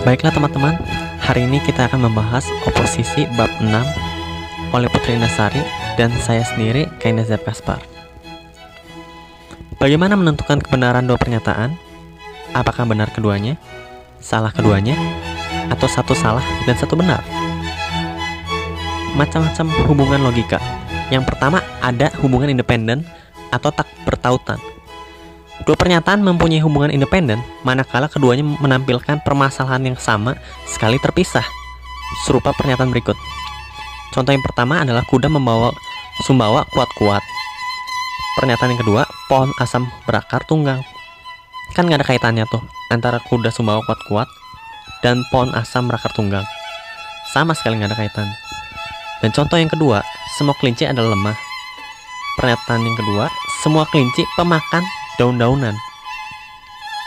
Baiklah teman-teman, hari ini kita akan membahas oposisi bab 6 oleh Putri Nasari dan saya sendiri, Kainazar Kaspar. Bagaimana menentukan kebenaran dua pernyataan? Apakah benar keduanya, salah keduanya, atau satu salah dan satu benar? Macam-macam hubungan logika. Yang pertama ada hubungan independen atau tak bertautan. Dua pernyataan mempunyai hubungan independen manakala keduanya menampilkan permasalahan yang sama sekali terpisah, serupa pernyataan berikut. Contoh yang pertama adalah kuda membawa Sumbawa kuat-kuat. Pernyataan yang kedua, pohon asam berakar tunggang. Kan gak ada kaitannya tuh antara kuda Sumbawa kuat-kuat dan pohon asam berakar tunggang. Sama sekali gak ada kaitan. Dan contoh yang kedua, semua kelinci adalah lemah. Pernyataan yang kedua, semua kelinci pemakan daun-daunan.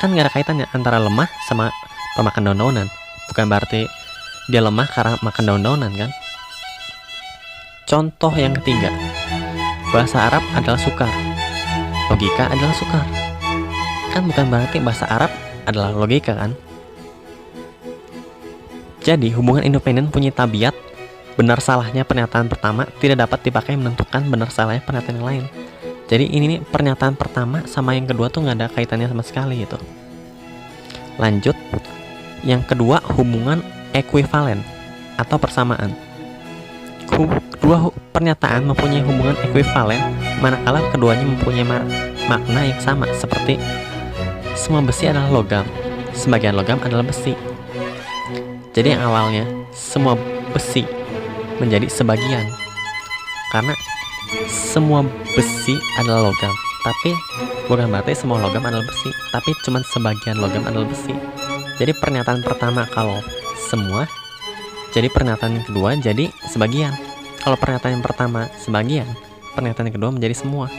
Kan gak ada kaitannya antara lemah sama pemakan daun-daunan. Bukan berarti dia lemah karena makan daun-daunan kan. Contoh yang ketiga, bahasa Arab adalah sukar, logika adalah sukar. Kan bukan berarti bahasa Arab adalah logika kan. Jadi hubungan independen punya tabiat benar salahnya pernyataan pertama tidak dapat dipakai menentukan benar salahnya pernyataan yang lain. Jadi ini nih, pernyataan pertama sama yang kedua tuh nggak ada kaitannya sama sekali gitu. Lanjut, yang kedua hubungan ekuivalen atau persamaan. Kedua pernyataan mempunyai hubungan ekuivalen manakala keduanya mempunyai makna yang sama, seperti semua besi adalah logam, sebagian logam adalah besi. Jadi yang awalnya semua besi menjadi sebagian karena semua besi adalah logam, tapi bukan berarti semua logam adalah besi, tapi cuma sebagian logam adalah besi. Jadi pernyataan pertama kalau semua, jadi pernyataan yang kedua jadi sebagian. Kalau pernyataan yang pertama sebagian, pernyataan yang kedua menjadi semua.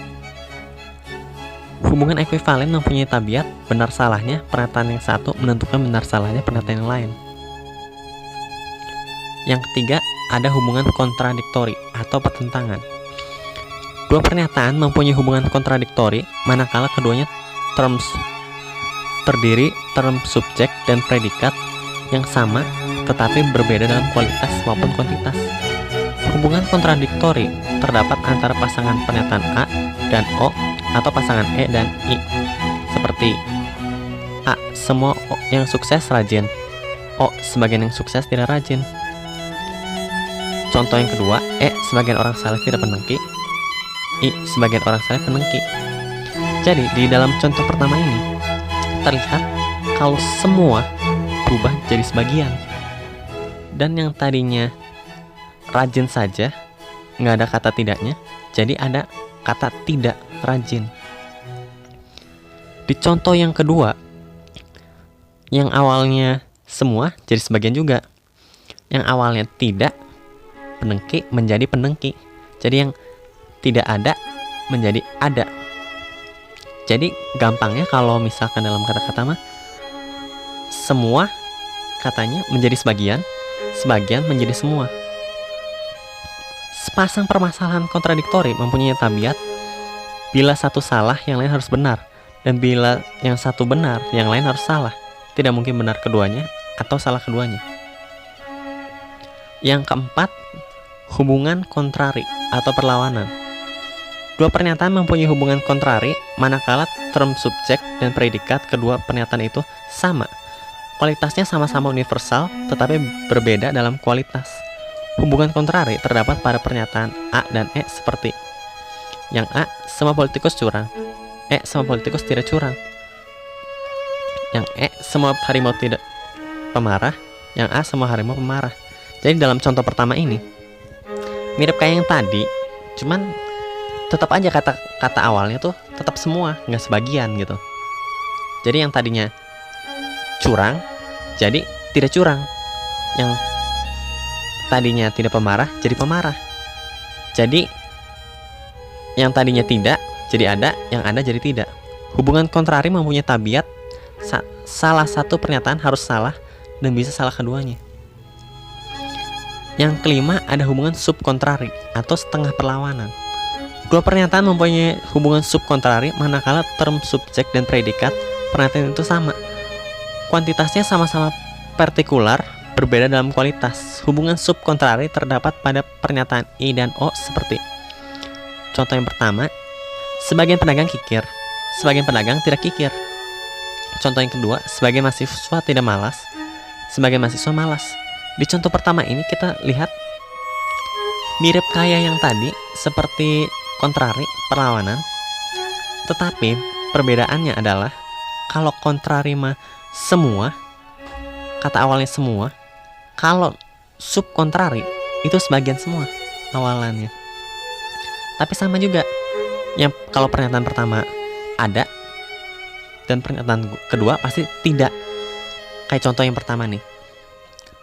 Hubungan ekuivalen mempunyai tabiat benar salahnya pernyataan yang satu menentukan benar salahnya pernyataan yang lain. Yang ketiga ada hubungan kontradiktori atau pertentangan. Dua pernyataan mempunyai hubungan kontradiktori manakala keduanya terdiri term subjek dan predikat yang sama tetapi berbeda dalam kualitas maupun kuantitas. Hubungan kontradiktori terdapat antara pasangan pernyataan A dan O atau pasangan E dan I. Seperti A, semua yang sukses rajin. O, sebagian yang sukses tidak rajin. Contoh yang kedua, E, sebagian orang saleh tidak penengki. I, sebagian orang saleh penengki. Jadi di dalam contoh pertama ini terlihat kalau semua berubah jadi sebagian, dan yang tadinya rajin saja nggak ada kata tidaknya, jadi ada kata tidak rajin. Di contoh yang kedua, yang awalnya semua jadi sebagian juga. Yang awalnya tidak penengki menjadi penengki. Jadi yang tidak ada menjadi ada. Jadi gampangnya kalau misalkan dalam kata-kata mah semua katanya menjadi sebagian, sebagian menjadi semua. Sepasang permasalahan kontradiktori mempunyai tabiat bila satu salah yang lain harus benar, dan bila yang satu benar yang lain harus salah. Tidak mungkin benar keduanya atau salah keduanya. Yang keempat, hubungan kontrari atau perlawanan. Dua pernyataan mempunyai hubungan kontrari manakala term subjek dan predikat kedua pernyataan itu sama. Kualitasnya sama-sama universal tetapi berbeda dalam kualitas. Hubungan kontrari terdapat pada pernyataan A dan E seperti yang A, semua politikus curang. E, semua politikus tidak curang. Yang E, semua harimau tidak pemarah. Yang A, semua harimau pemarah. Jadi dalam contoh pertama ini mirip kayak yang tadi, cuman tetap aja kata awalnya tuh tetap semua, nggak sebagian gitu. Jadi yang tadinya curang jadi tidak curang, yang tadinya tidak pemarah jadi pemarah. Jadi yang tadinya tidak jadi ada, yang ada jadi tidak. Hubungan kontrari mempunyai tabiat salah satu pernyataan harus salah dan bisa salah keduanya. Yang kelima ada hubungan subkontrari atau setengah perlawanan. Dua pernyataan mempunyai hubungan subkontrari manakala term subjek dan predikat pernyataan itu sama. Kuantitasnya sama-sama partikular berbeda dalam kualitas. Hubungan subkontrari terdapat pada pernyataan I dan O seperti contoh yang pertama, sebagian pedagang kikir, sebagian pedagang tidak kikir. Contoh yang kedua, sebagian mahasiswa tidak malas, sebagian mahasiswa malas. Di contoh pertama ini kita lihat mirip kayak yang tadi, seperti kontrari, perlawanan. Tetapi perbedaannya adalah kalau kontrari mah semua, kata awalnya semua. Kalau subkontrari itu sebagian semua awalannya. Tapi sama juga, yang kalau pernyataan pertama ada dan pernyataan kedua pasti tidak. Kayak contoh yang pertama nih,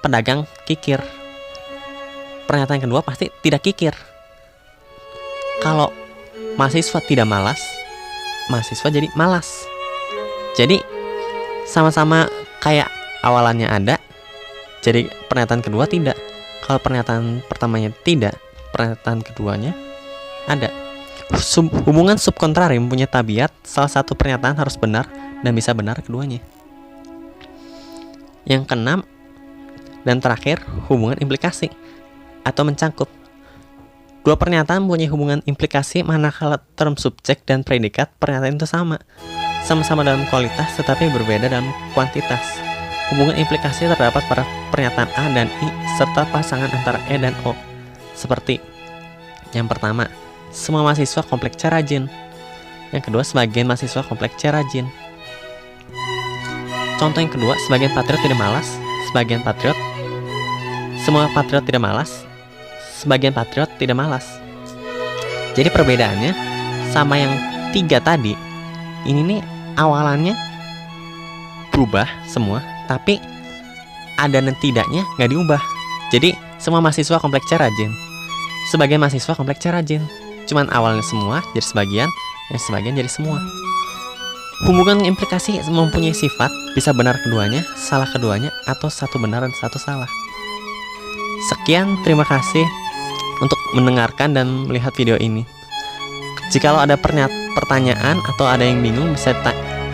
pedagang kikir, pernyataan kedua pasti tidak kikir. Kalau mahasiswa tidak malas, mahasiswa jadi malas. Jadi sama-sama kayak awalannya ada, jadi pernyataan kedua tidak. Kalau pernyataan pertamanya tidak, pernyataan keduanya ada. Hubungan subkontrari mempunyai tabiat salah satu pernyataan harus benar dan bisa benar keduanya. Yang keenam dan terakhir, hubungan implikasi atau mencangkup. Dua pernyataan mempunyai hubungan implikasi manakala term subjek dan predikat pernyataan itu sama-sama dalam kualitas tetapi berbeda dalam kuantitas. Hubungan implikasi terdapat pada pernyataan A dan I serta pasangan antara E dan O. Seperti yang pertama, semua mahasiswa kompleks C rajin. Yang kedua, sebagian mahasiswa kompleks C rajin. Contoh yang kedua, sebagian patriot tidak malas, sebagian patriot. Semua patriot tidak malas, sebagian patriot tidak malas. Jadi perbedaannya sama yang tiga tadi. Ini nih awalannya berubah semua, tapi ada dan tidaknya nggak diubah. Jadi semua mahasiswa kompleks C rajin, sebagian mahasiswa kompleks C rajin. Cuman awalnya semua jadi sebagian, yang sebagian jadi semua. Hubungan implikasi mempunyai sifat bisa benar keduanya, salah keduanya, atau satu benar dan satu salah. Sekian, terima kasih untuk mendengarkan dan melihat video ini. Jikalau ada pertanyaan atau ada yang bingung bisa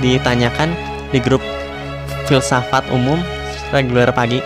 ditanyakan di grup filsafat umum reguler pagi